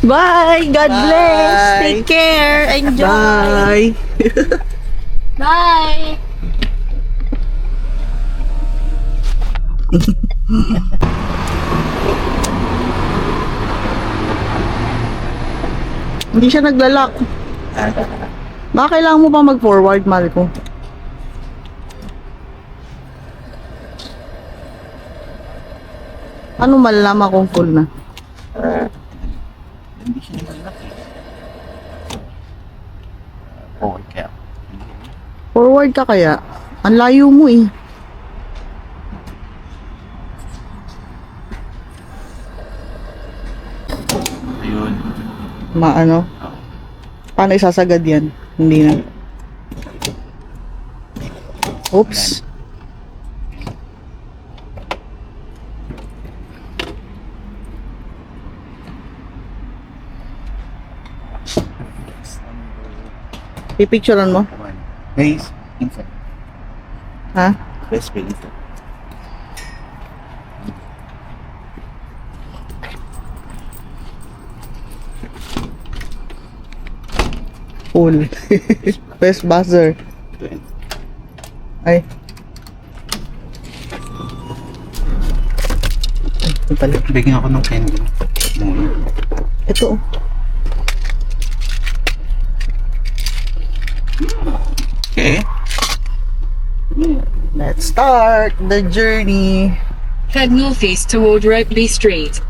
Bye! God bless! Bye. Take care! Enjoy! Bye! Bye! Hindi siya naglalak. Baka kailangan mo pa mag-forward, mahal ko. Ano malalaman kung full na? Hindi siya malaki. Okay, kaya. Forward ka kaya? Ang layo mo eh. Ayun. Maano? Paano isasagad yan? Hindi na. Oops. Pipicturean mo? Base, inside. Ha? Best way inside. Full. Best buzzer. Ay. Ito pala. Bigyan ako ng candy. Ito. Okay. Let's start the journey. Head northeast toward Ropley Street.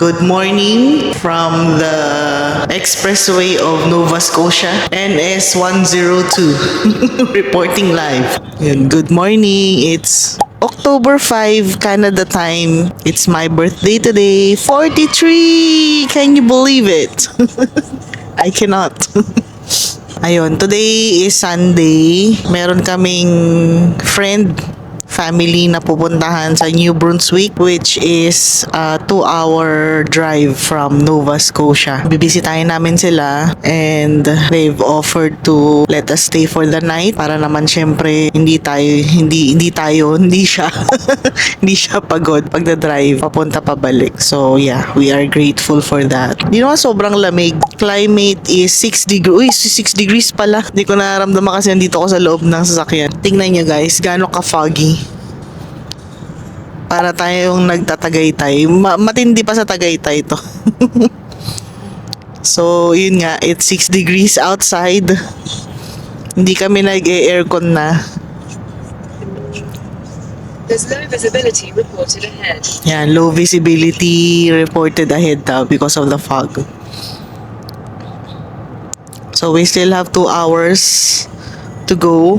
Good morning from the expressway of Nova Scotia, NS 102, reporting live. Yun, good morning. It's October 5, Canada time. It's my birthday today, 43. Can you believe it? I cannot. Ayun, today is Sunday. Meron kaming family na pupuntahan sa New Brunswick, which is a 2-hour drive from Nova Scotia. Bibisitahin namin sila and they've offered to let us stay for the night para naman syempre hindi siya hindi siya pagod pagda-drive papunta pabalik. So yeah, we are grateful for that. Di naman sobrang lamig. Climate is 6 degrees. Uy, 6 degrees pala. Di ko nararamdaman kasi nandito ako sa loob ng sasakyan. Tingnan nyo guys, gaano ka-foggy. Para tayong nagtatagaytay. Matindi pa sa Tagaytay to. So, yun nga, it's 6 degrees outside. Hindi kami nag-aircon na. There's low visibility reported ahead. Yan, low visibility reported ahead daw because of the fog. So we still have 2 hours to go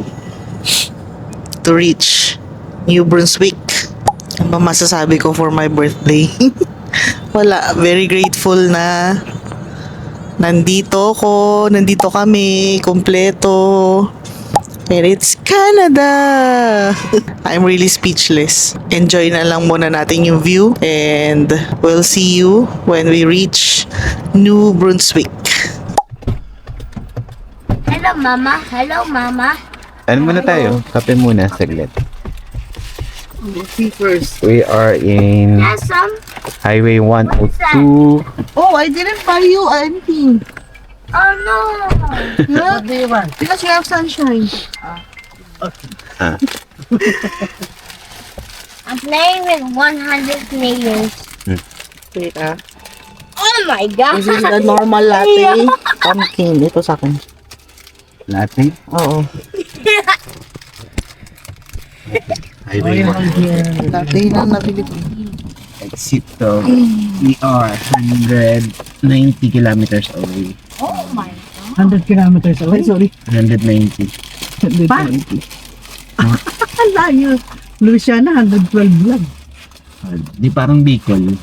to reach New Brunswick. Ano ba masasabi ko for my birthday? Wala, very grateful na nandito kami, kompleto. And it's Canada! I'm really speechless. Enjoy na lang muna natin yung view and we'll see you when we reach New Brunswick. Hello, Mama. Hello, Mama. Ano muna tayo? Kape muna, saglit. First. We are in Yes, Highway 102. Oh, I didn't buy you anything. Oh, no. What do you want? Because you have sunshine. I'm playing with 100 players. Wait, Oh, my God. This is the normal latte. Pumpkin. Ito sa akin. Latte. Oo. Highway 102. Latte na nabili ko. Exit of we are 190 kilometers away. Oh, my God. 100 kilometers away, sorry. 190. Pa? Layo. Louisiana, 112 lang. Di parang Bicol.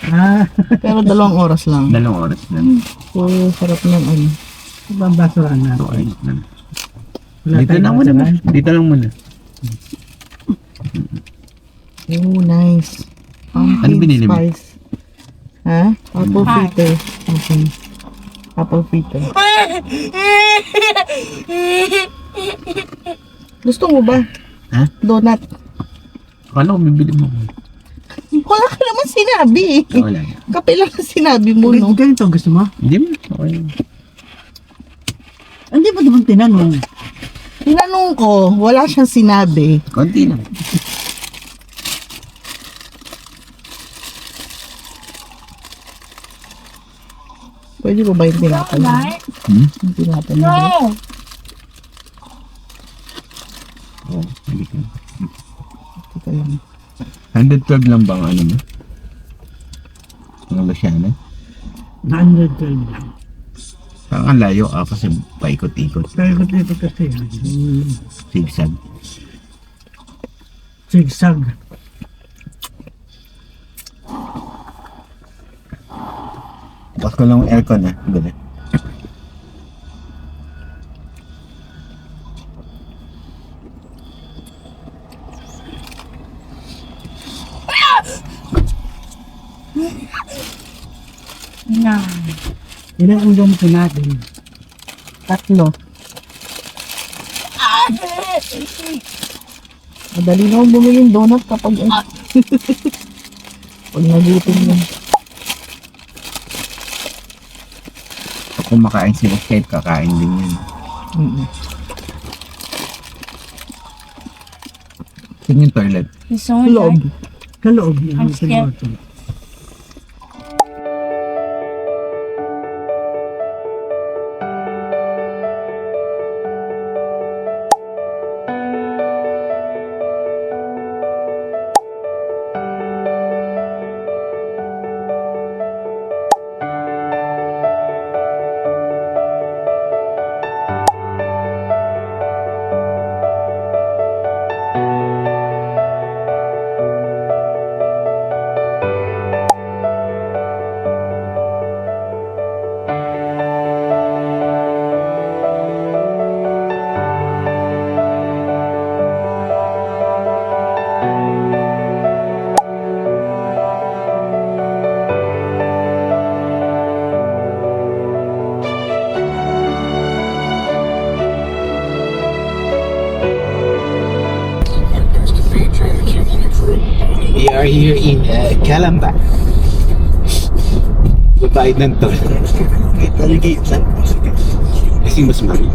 Ah, Pero 2 oras lang. 2 oras lang. So, sarap ng ano. ibang basurahan na. So, ayos na. Wala Dito tayong lang muna. basurahan. Dito lang muna. Oh, nice. Pumpkin Ano binili mo? spice. Ha? Apple fritter. Okay. Apple fritter. Gusto mo ba? Ha? Donut. Akala ko bibili mo. Wala ka naman sinabi eh. Wala. Kape lang ang sinabi mo, no? Ganito, gusto mo? Hindi mo. Okay. Hindi mo naman tinanong. Tinanong ko, wala siyang sinabi. Konti lang. Pwede ko ba yung tinapay? Yung tinapay mo? No. Oo. Hindi ka. Teka lang. 112 lang bang ano mo? Ang Luciana? 112 lang. Parang ang layo kasi paikot-ikot. Pero ko dito kasi. Zigzag. Zigzag. Bukas ko lang yung aircon Dali. Ilan ang ganito natin? 3. Madali na akong bumili ng donut kapag pag nagutom mo. Pag kumakain si Escape, kakain din yun. Tingin yung toilet. He's so Loob. Kaloob niya. I'm scared. We are here in Calamba. Babayad ng toll. Taligate lang. Kasi mas mahal.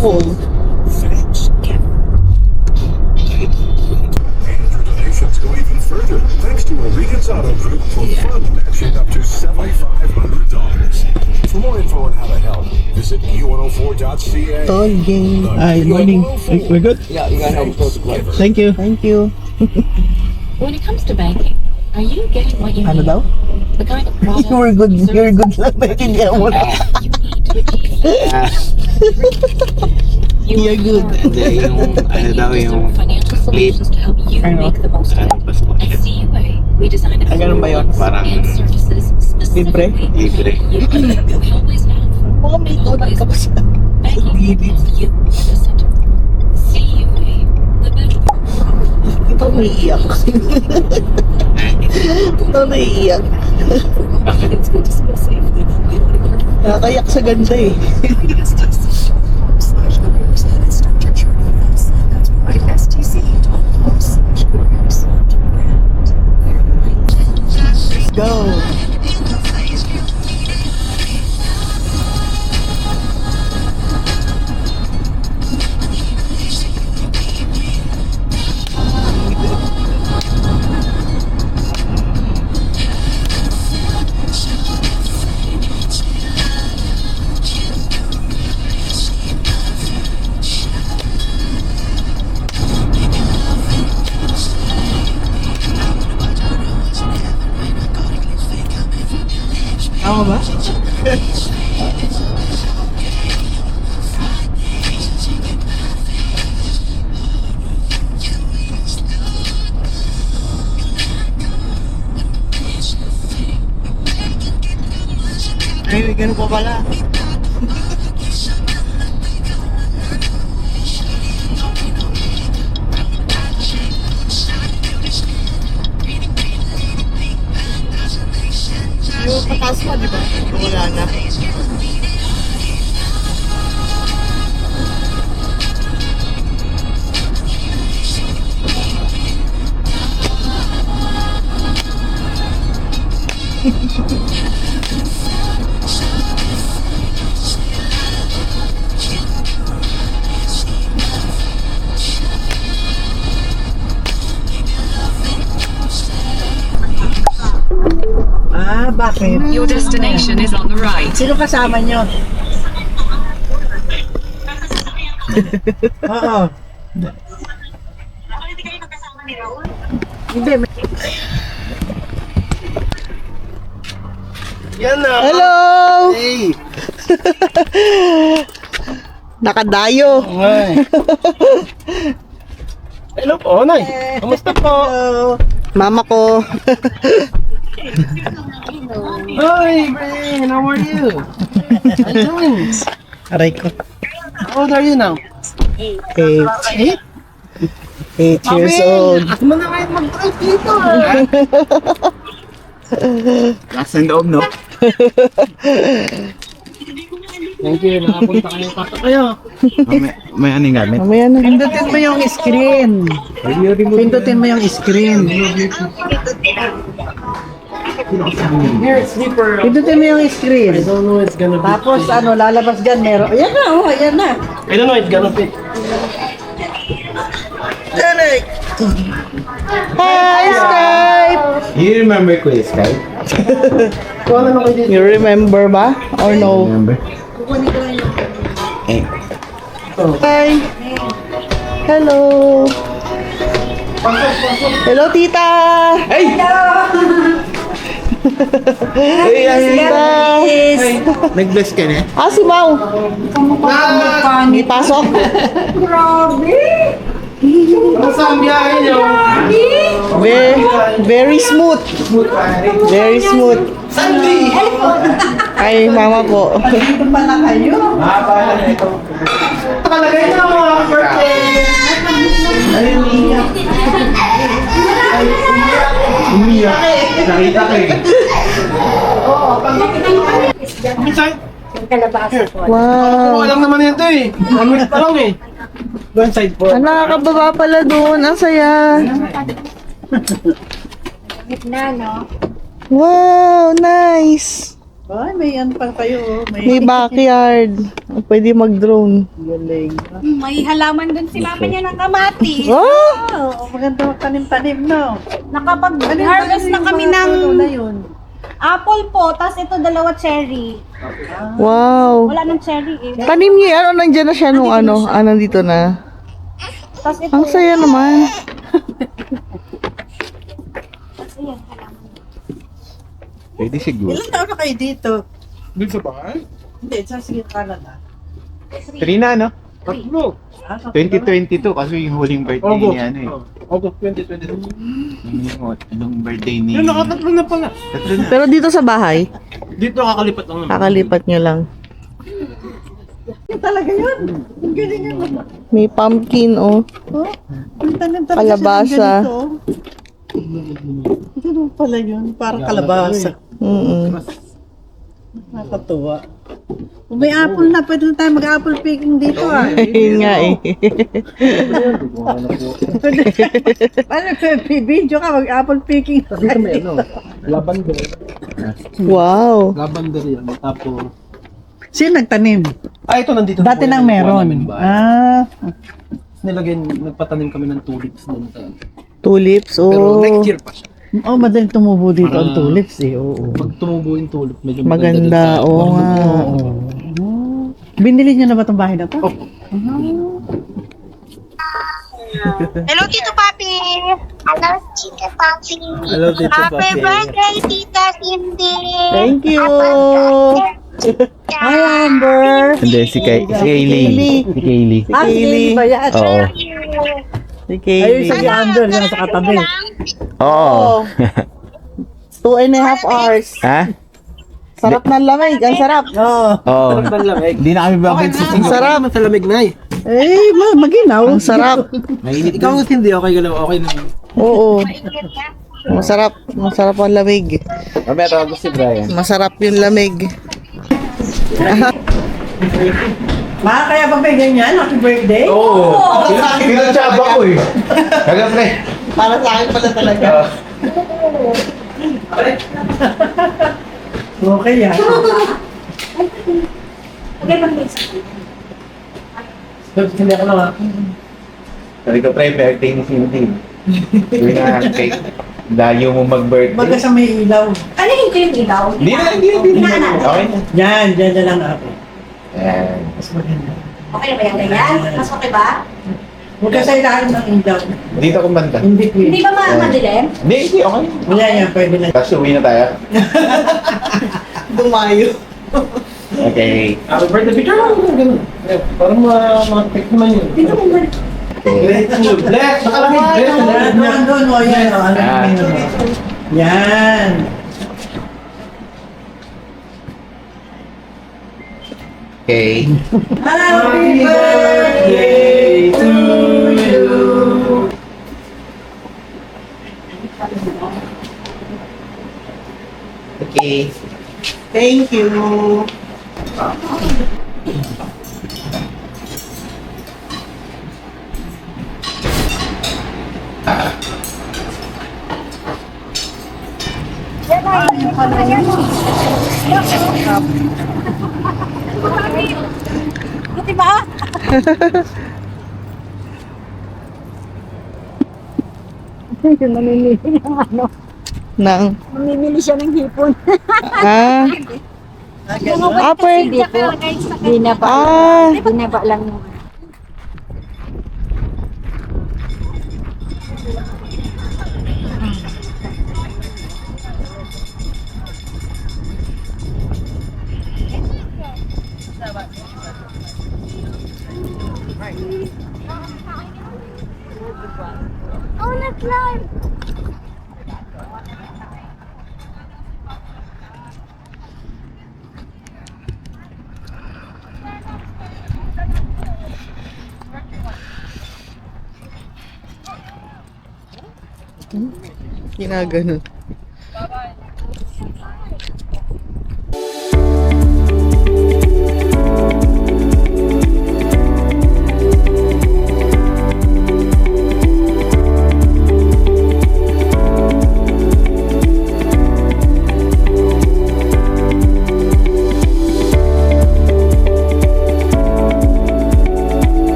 Oo. Donations go even further thanks to O'Regan's Auto Group for fund matching up to $7,500. For more info on how to help, visit u1049.com. Toll.ca. Toll game. Ay, morning. We're good? Yeah, you gotta help close the Thank you. Thank you. When it comes to banking, are you getting what you Ano need? daw? The kind of products You're good. and You're good lang. Naintindihan mo na. you need to achieve. You're good. Hindi, yung ano daw yung financial solutions to help you make the most of it. Basta ko At CUA, we design Ah, ganun ba yun? Parang and services libre? specifically libre. we always have. Oo, may tulad ka pa sa... Banking puts you at the center. CUA, the better. Ito naiiyak. Ito naiiyak. It's good to spend safely. Nakakayak sa ganda eh. Let's go. Tama ba? Ay, may ganun pa pala. Yung pataas mo, di ba? Wala na. Ah, bakit? Your destination is on the right. Sino kasama nyo? Oo. Hindi, Yan na! Hello! Hey! Nakadayo. Hello po, Nay! Kamusta po? Mama ko. Hi, Brain! How are you? How you doing? Aray ko. How old are you now? 8 8? years old. At mo na kayo mag-drive dito, Nasa loob, no? Thank you, nakapunta kayo. Pasok kayo. May anong gamit? Mamaya na. pindutin mo yung screen. Pindutin mo yung screen. Here, sleeper. Pindutin mo yung screen. I don't know it's gonna be. Tapos ano, lalabas dyan, meron. Ayan na, oh, ayan na. I don't know it's gonna fit. Hi, Skype! You remember ko yung Skype? You remember ba? Or no? Remember? Hi! Hello! Hello, tita! Hey! Hey, Tita! nag-bless ka na? Ah, si Mau! May pasok? Basta ang biyahe nyo. Very smooth. Very smooth. Sunday! Ay, mama po. Dito pala kayo. Pala na ito. Nakalagay na mga birthday! Umiyak. Nakita ko eh. Wow. Walang naman yan to eh. 1 week pa lang eh. One side po. Ah, nakakababa pala doon. Ang saya. Wow, nice. Ay, may yan pa kayo. Oh. May backyard. Pwede mag-drone. galing. May halaman dun si mama niya ng kamatis. Oh! Oh, maganda tanim-tanim, no? Nakapag-harvest na kami ng Ano na yun? Apple po, tas ito dalawa cherry. Wow. Wala nang cherry eh. Tanim niya, ano, nandyan na siya nung ano, nandito na. Tas ito. Ang saya naman. Pwede siguro. Ilan taon na kayo dito? Doon sa bahay? Hindi, sa sige Canada. 3 na, no? Tatlo. 2022 kasi yung huling birthday niya, ano eh. August 2022. Yung birthday ni... Yun, nakatatlo na pala. Tatlo na. Pero dito sa bahay, Dito kakalipat lang naman. kakalipat nyo lang. Yan talaga yun. Ang galing yun. May pumpkin, oh. Ang tanim talaga Kalabasa. siya ng ganito. Ganun pala yun. Parang kalabasa. Nakakatuwa. Kung may apple na, pwede na tayo mag-apple picking dito ah. Ayun nga eh. Paano video ka mag-apple picking? Dito may ano, lavender. Wow. Lavender yan. Tapos, Sino nagtanim? ito nandito. Dati nang meron. Nilagay, nagpatanim kami ng tulips doon sa... Tulips, Pero oh. next year pa siya. Oh, madaling tumubo dito ang tulips eh. Oo. Pag tumubo yung tulip, medyo Maganda, oo nga. Binili niyo na ba itong bahay na to? Hello, Tito Papi. Hello, Tita Papi. Hello, Tito Happy birthday, Tita Cindy. Thank you. Hi, Amber! Hindi, si Kaylee. Si Kaylee. Ah, si Kaylee ba yan? Oo. Si Ayun Kaylee. si Amber na sa katabi. Oo. 2.5 hours. Ha? Sarap ng lamig. Ang sarap. Oo. Oo. Ng lamig. Hindi na kami babalik sa Ang sarap. Sa lamig na eh. Eh, maginaw. Ang sarap. Mainit. Ikaw hindi, okay ka lang. Okay na. Oo. Masarap. Masarap ang lamig. Mamaya tawag ko si Brian. Masarap yung lamig. Ma, kaya ba may ganyan? Happy birthday? Oo. Pinag-chaba ko eh. Kaya pre. Para sa akin pala talaga. Okay yan. Hindi ako lang ha. Sabi ko pre, birthday ni Cindy. Gawin na cake. Layo mo mag-birthday. Baga sa may ilaw. Ano yung yung ilaw? Hindi na. Okay na. Yan, dyan lang ako. Ayan. Mas maganda. Okay na ba yan ganyan? Mas okay ba? Huwag ka sa ilalim ng ilaw. Dito ko banda. In between. Hindi ba madilim? Hindi, okay. Wala yan, pwede na. Tapos uwi na tayo. Dumayo. Okay. Happy birthday picture lang. Ganun. Parang mga-pick naman yun. Dito mo ba? Grateful. Bless. Nakalagay. Bless. Doon, o yan. O, ano Yan. yun, o. Yan. Okay. Happy birthday to you. Okay. Thank you. Buti ba? Nang. Mamimili siya ng hipon. Ah. Ah, pwede. Binaba. Ah. Binaba lang. Oh, nag-climb. Ginaganon.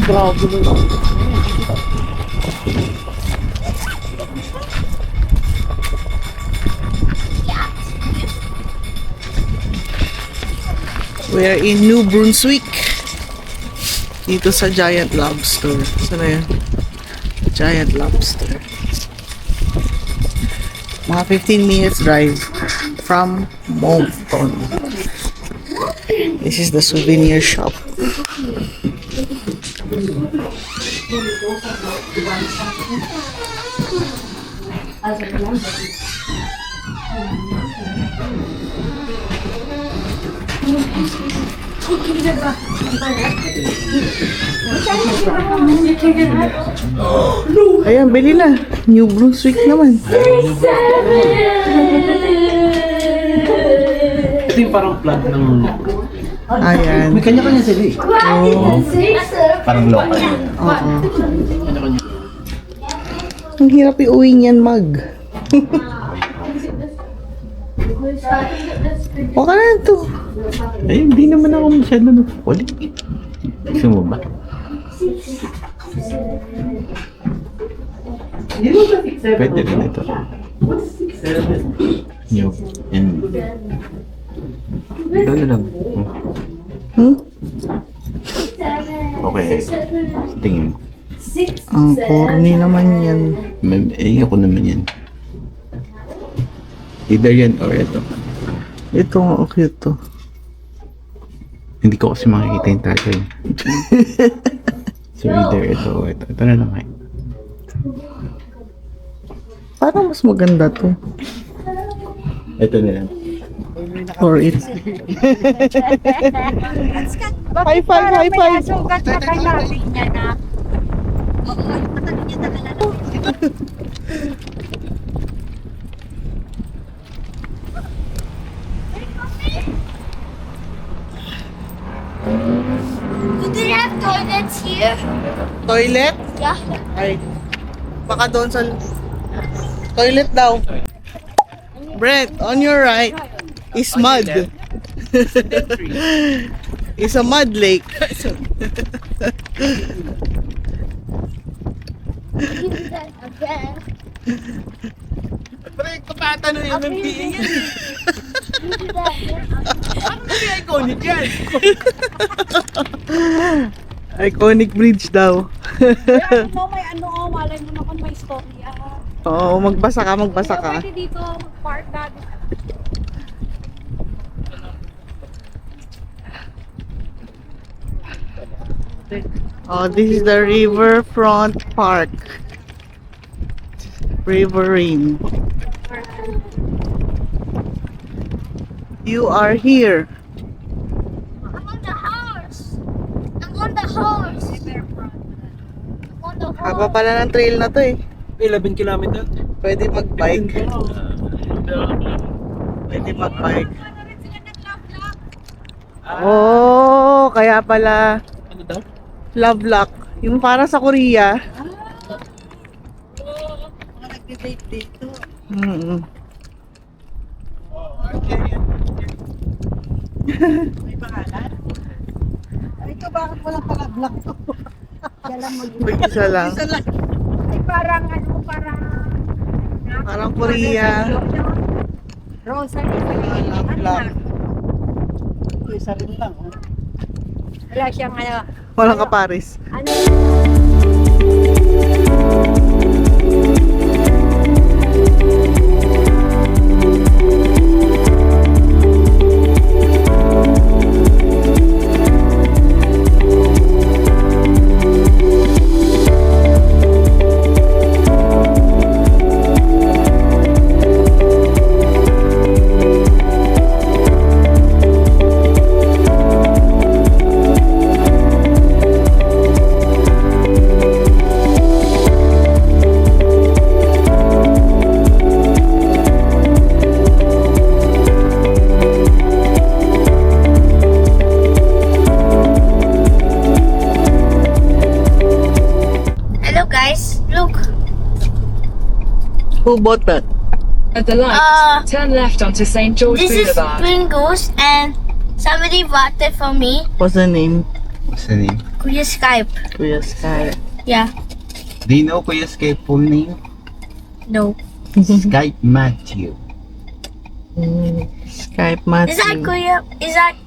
We're in New Brunswick. Dito sa Giant Lobster. Saan na yan? Giant Lobster. Mga 15 minutes drive from Moncton. This is the souvenir shop. Ayan, bili na. New Brunswick naman. Ito yung parang plug ng... Ayan. May kanya-kanya sila eh. Parang local. Oo. Ang hirap iuwi niyan, mag. Baka na ito. Ay, hindi naman ako masyado nagpupulit. Gusto mo ba? Pwede rin ito. New. And... Doon na lang. Okay. Tingin mo. Ang corny naman yan. Eh, ako naman yan. Either yan or ito. Ito nga, cute to. Hindi ko kasi makikita yung tatay. So either ito or ito. Ito na lang eh. Parang mas maganda to. Ito na lang. Or it. High five, high five. Sugat na kay Mami niya na. Do they have toilets here? Toilet? Yeah. Ay. Baka doon sa... Toilet daw. Brent, on your right is mud. It's a mud lake. Again. Pre, kapatano yung MBA yan. Iconic yan. Iconic bridge daw. May ano, malay mo naman may storya. Oo, magbasa ka, magbasa ka. Pwede dito mag-park natin. Oh, this is the Riverfront Park. Riverine. You are here. I'm on the horse. I'm on the horse. I'm on the horse. Haba pala ng trail na to eh. 11 kilometers. Pwede mag-bike. Pwede mag-bike. Oh, kaya pala Ano daw? Love Lock. Yung para sa Korea. Mga nag-debate dito. Mm-mm. May pangalan? Ay, ito bakit walang pala-block to? Isa lang. Isa lang. Ay, parang ano, parang... Parang Korea. Rosary. Love Lock. Ito, isa rin lang. Oh. Wala siyang ano. Walang kaparis. Ano? Hello guys, look. Who bought that? At the light, turn left onto St. George This is Boulevard. Pringles and somebody bought it for me. What's the name? What's the name? Kuya Skype. Kuya Sky. Yeah. Do you know Kuya Skype full name? No. Skype Matthew. Skype Is that Matthew. Kuya? Is that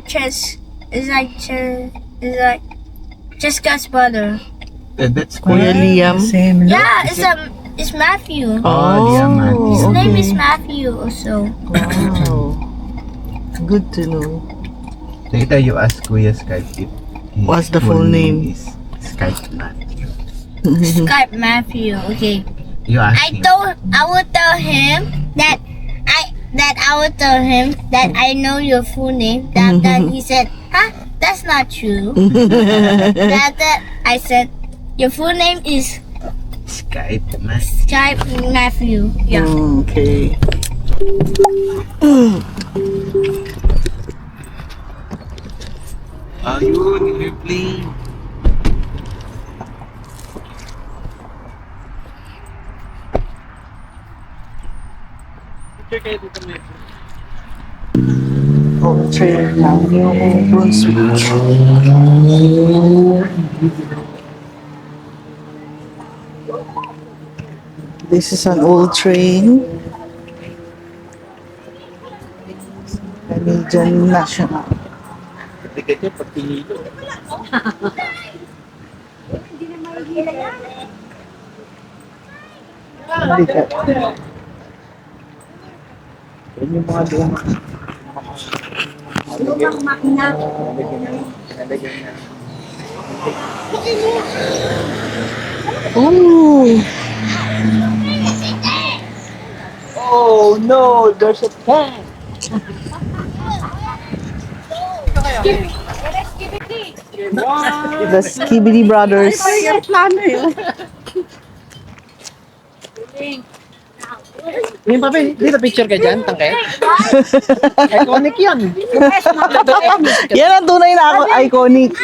Chess? Is that Jessica's brother? That's Kuya Liam. Same. Yeah, it's Matthew. Oh, Liam Matthew. His name okay. is Matthew also. Wow. Good to know. Later you ask Kuya Skype if his What's the full name? is Skype Matthew. Skype Matthew. Okay. You ask I him. would tell him that I would tell him that I know your full name. That he said, huh? That's not true. that I said, your full name is Skype Matthew. Skype Matthew. Yeah. Okay. Ayun, airplane. Train ng New Brunswick. This is an old train. Canadian National. Bigat. Yan yung mga doon. Oh, Oh no, there's a tank! the Skibidi Brothers. Yung papi, dito picture ka dyan, tangke? Iconic yan. Yan ang tunay na iconic.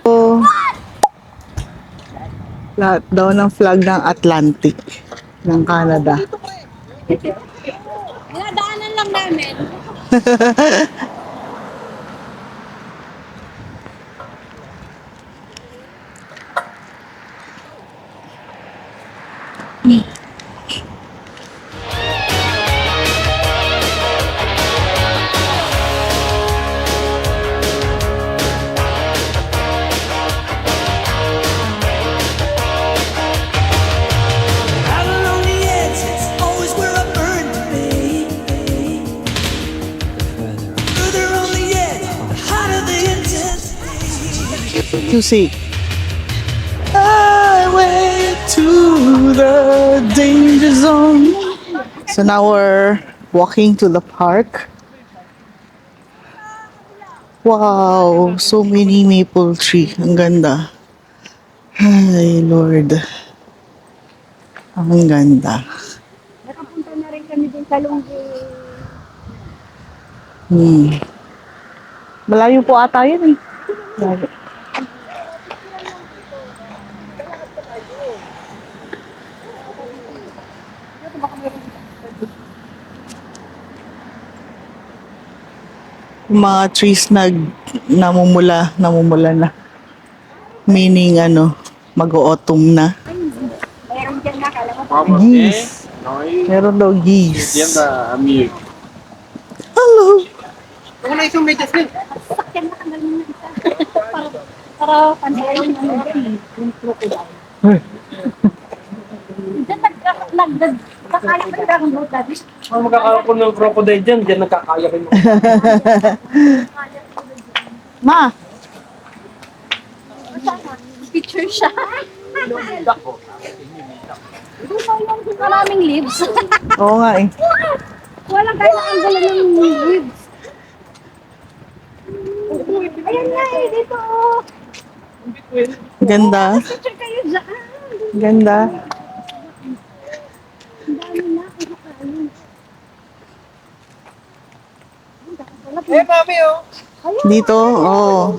Oh. Lahat daw ng flag ng Atlantic ng Canada. Dinadaanan lang namin. Music. Highway to the danger zone. So now we're walking to the park. Wow, so many maple tree. Ang ganda. Ay, Lord. Ang ganda. Nakapunta na rin kami dun sa Lunggi. Malayo po ata yun eh. Malayo. Yung mga trees namumula na. Meaning mag-autumn na. Meron dyan na, kala ko. Geese. Meron daw geese. amigo. Hello. Kung na isang medyas din. Sakyan na kanalang na isa. Para pansayon ng yung crocodile. Diyan kakaya ba yung dragon boat dati? Kung magkakaroon ng crocodile dyan, dyan nagkakaya rin mo. Ma, Picture siya. Ito pa yung maraming leaves. oo nga eh. Walang kaya ang gala ng leaves. Ayan nga eh, dito oh. Ganda. Picture kayo dyan. Ganda. Ang dami na, kumakain. Eh, mami, oh. Dito, oh.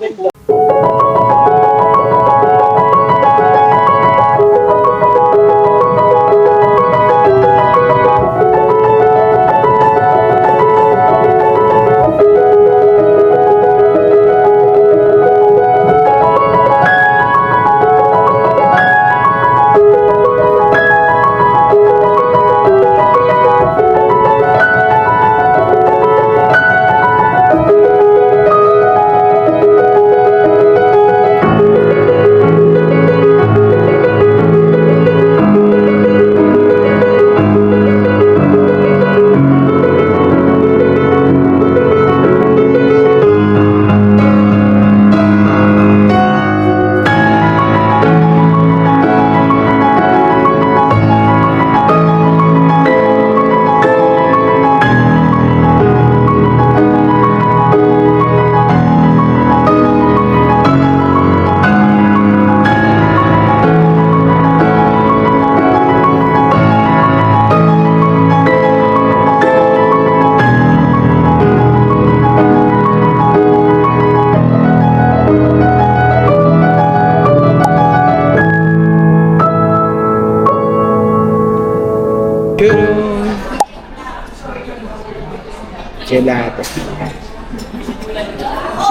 Gelato.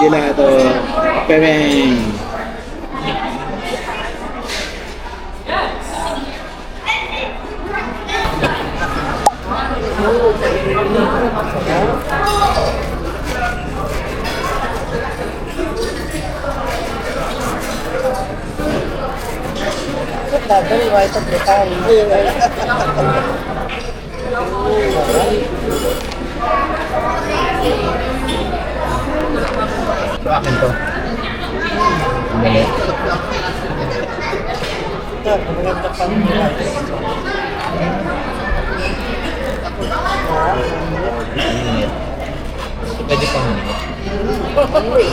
Gelato. Pepeng. So, akin to. Mali. Init. So, pwede pang init.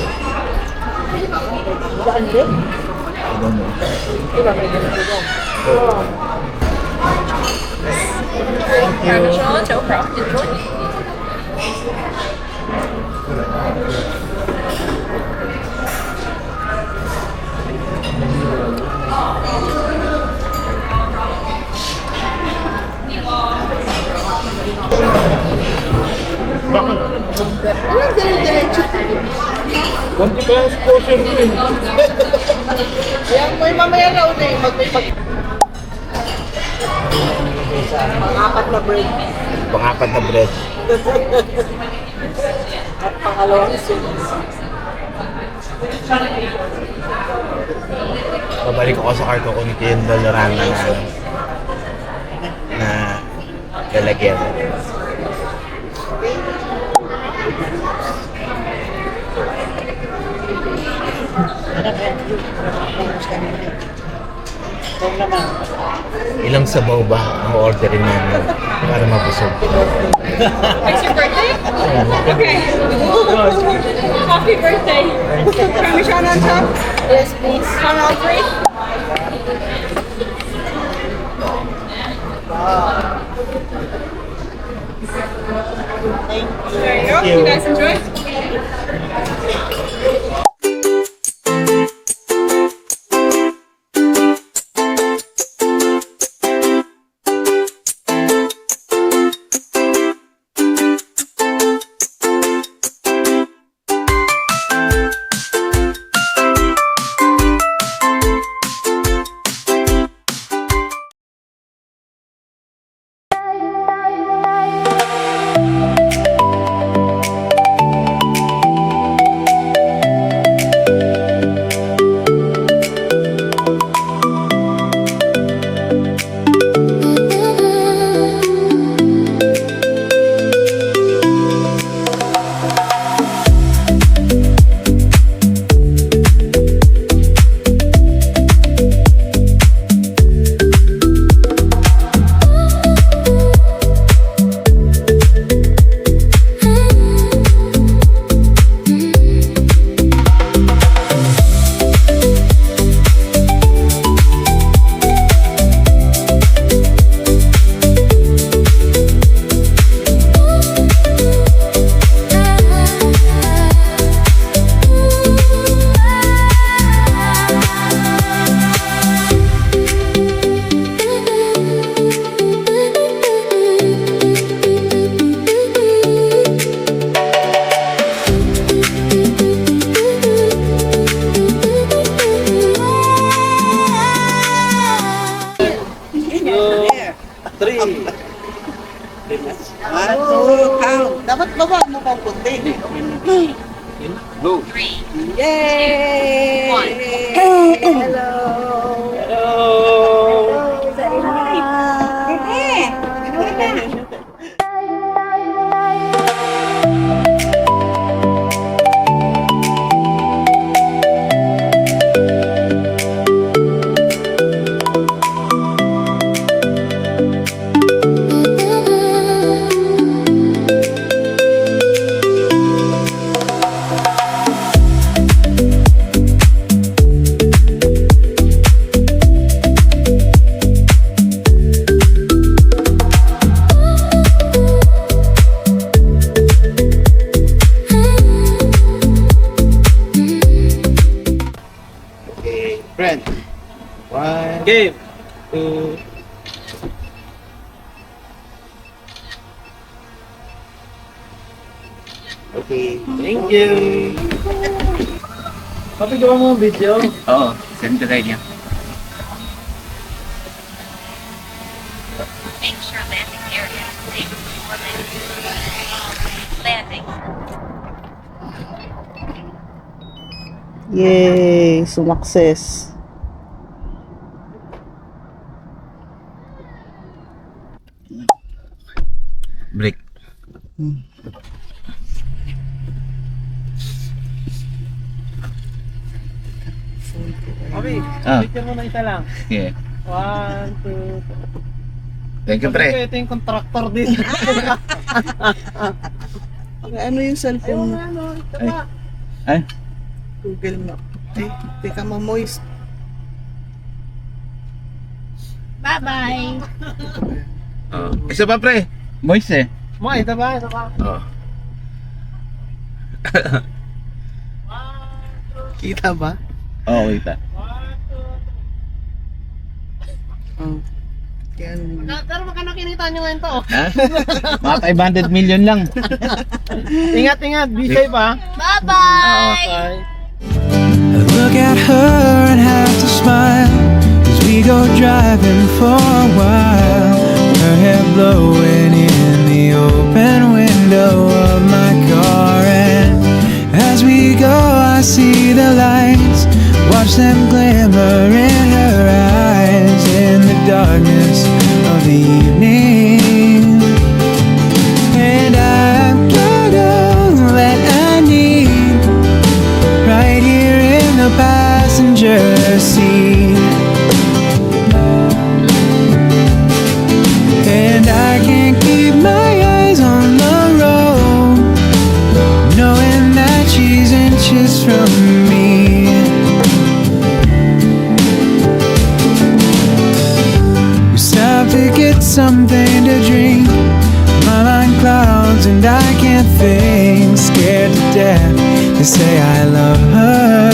I don't know. Konti pa yung exposure mo eh. Yan mo yung mamaya raw na yung Pang-apat na bread. Pang-apat na bread. At pangalawang soup. Babalik ako sa kwarto ko ni Kim Doloranga na lalagyan. Ilang sabaw ba ang orderin namin para mabusog? It's your birthday? Okay. Happy birthday. Can we try on top? Yes, please. On all three? There you go. You guys enjoy? Dapat baba mo pang kunti. Go! Yay! Hello! Okay, friend. 1, Game! 2, Okay, thank you. Papi, gawa mo ang video. Oo, send ko niya. Make sure landing area is safe before landing. Yay! Sumakses. Break. Papi, Ah. picture mo na isa lang. Yeah. 1, 2, 3. Thank you, pre. Ito yung contractor din. Ano yung cellphone mo? Ano, ito Ay. pa. Ay? Google Map. Eh, teka ma-moist. Bye-bye. Isa pa, pre. Moist eh. Mo, ito ba? Ito ba? Oo. Kita ba? Oo, kita. Oh. Yan. Pero baka nakikita nyo ngayon to. Ha? Mga 500 million lang. Ingat, ingat. Be safe ha. Bye-bye. Bye. I look at her and have to smile as we go driving for a while. Her hair blowing in the open window of my car, and as we go, I see the lights, watch them glimmer in her eyes in the darkness of the evening. And I've got all that I need right here in the passenger seat. And I can't keep my eyes on the road, knowing that she's inches from me. We stopped to get something to drink. My mind clouds and I can't think. Scared to death to say I love her.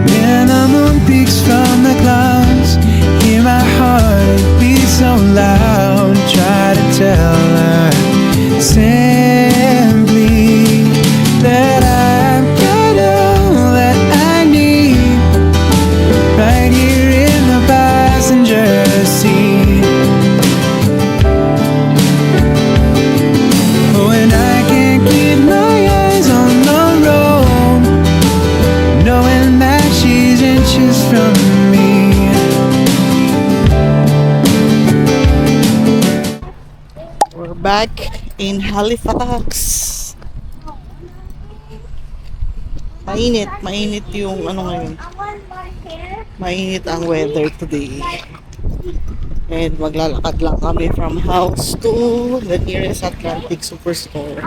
When the moon peeks from the clouds, hear my heart beat so loud. Try to tell her simply that I've got all that I need right here in the passenger seat. Oh, and I can't keep my eyes on the road, knowing that she's inches from me. We're back in Halifax. Mainit yung ano ngayon. Mainit ang weather today. And maglalakad lang kami from house to the nearest Atlantic Superstore.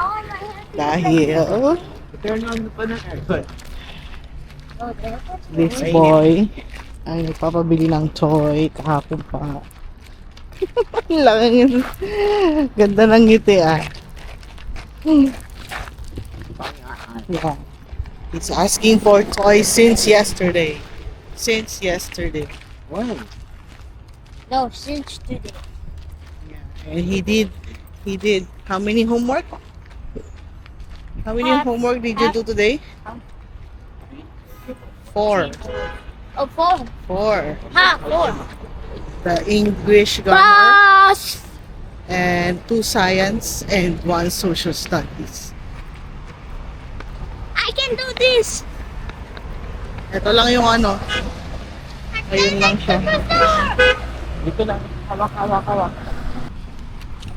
Dahil this boy ay nagpapabili ng toy kahapon pa. Lang, ganda ng ngiti ah. Yeah. He's asking for toys since yesterday. Wow. No, since today. And he did how many homework? How many homework did you do today? 4. Oh, 4. 4. Ha, 4. The English grammar Boss! and 2 science and 1 social studies. I can do this. Ito lang yung ano. Ayun lang siya. Dito lang. Hawak.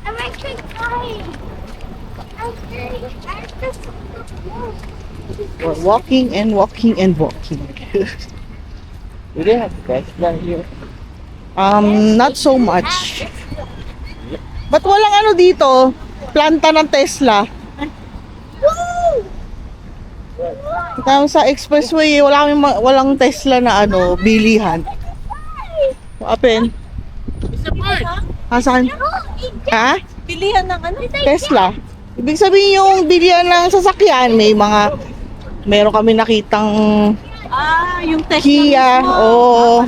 I'm actually trying. I'm just We're walking and walking and walking. Do they have Tesla here? Not so much. Ba't walang ano dito? Planta ng Tesla. Tapos sa expressway, walang Tesla na ano, bilihan. Open. Saan? Ha? Pilihan ng ano? Tesla. Ibig sabihin yung bilihan ng sasakyan, meron kami nakitang Yung Tesla Kia. mismo. Oo.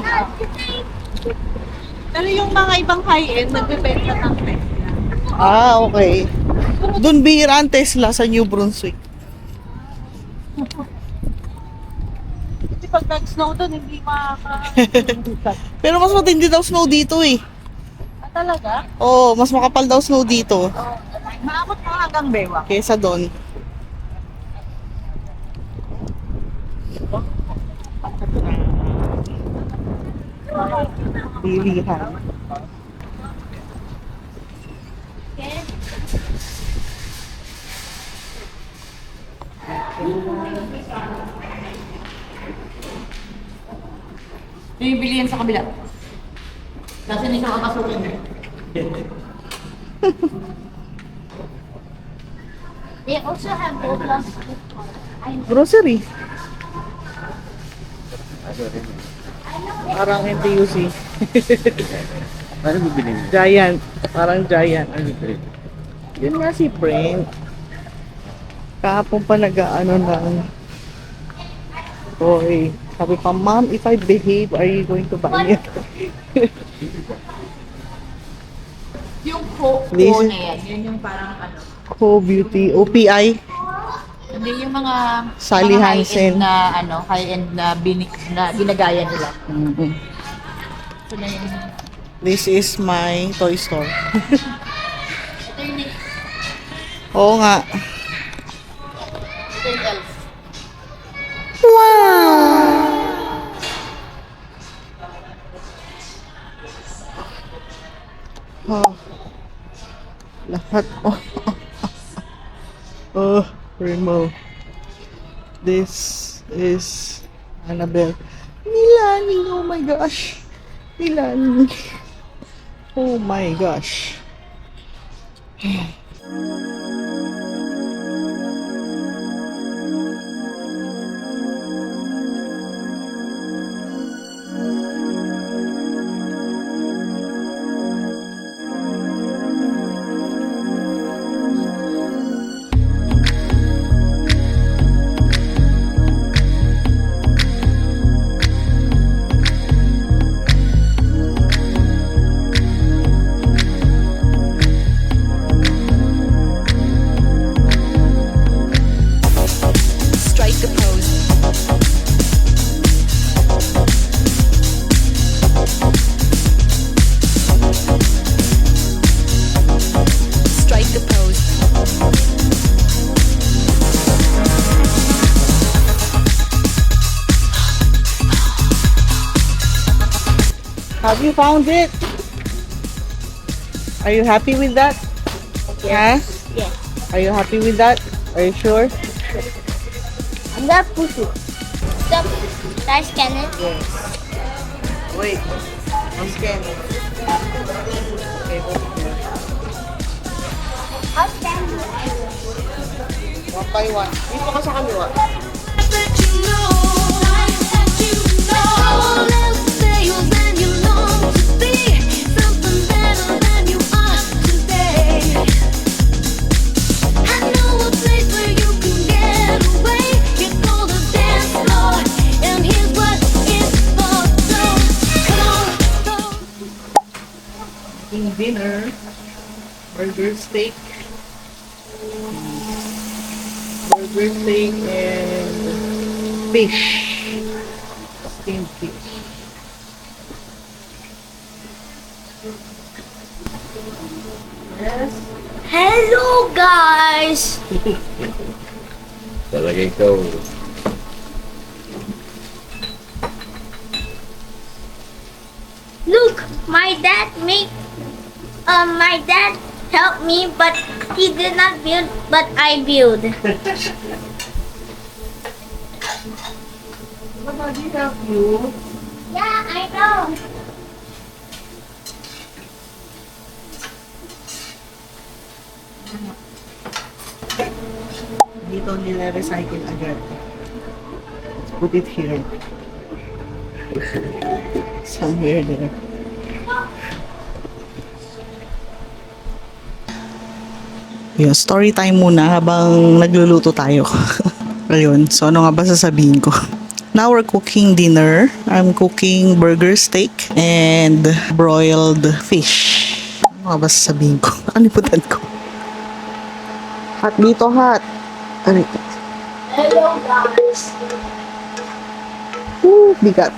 Pero yung mga ibang high-end, nagbebenta ng Tesla. Okay. Doon bihira ang Tesla sa New Brunswick. Kasi pag nag-snow doon, hindi Pero mas matindi daw snow dito eh. talaga? Oo, mas makapal daw snow dito. Maabot mo hanggang Bewa. Kesa doon. Bilihan. Yung bilihan sa kabila. Kasi hindi siya kakasukin. They also have Roblox. Grocery. Parang NTUC. Ano bibili mo? Giant. Parang giant. Yun nga si Brent. Kahapon pa nag-ano lang. Oy. Sabi pa, Mom, if I behave, are you going to buy it? Yung co This- na yan, yun yung parang ano. Co-beauty. OPI. Hindi yung mga Sally mga Hansen. high-end na ano, high-end na ginagaya nila. Mm-mm. So na yung This is my toy store. ito yung Oo nga. ito yung elf. Oh. Lahat. Oh. Oh, Remo. This is Annabelle. Milani, oh my gosh. Milani. Oh my gosh. Strike a pose. Strike a pose. Have you found it? Are you happy with that? Yes. Huh? Yes. Are you happy with that? Are you sure? I'm gonna push it. Stop. Can I scan it? Wait. I'm scanning. Okay, I'll scan it. one by one. Dito ka sa kaliwa. Eating dinner. Burger steak. Burger steak and fish. Steamed fish. Yes. Hello, guys. Talaga ikaw. Look, my dad helped me, but he did not build, but I build. Mama, did help you? Yeah, I know. Dito nila recycle agad. Let's put it here. Somewhere there. Yung story time muna habang nagluluto tayo. Ayun, so ano nga ba sasabihin ko? Now we're cooking dinner. I'm cooking burger steak and broiled fish. Ano nga ba sasabihin ko? Nakalimutan ko. Hot dito, hot. Aray. Hello guys. Bigat.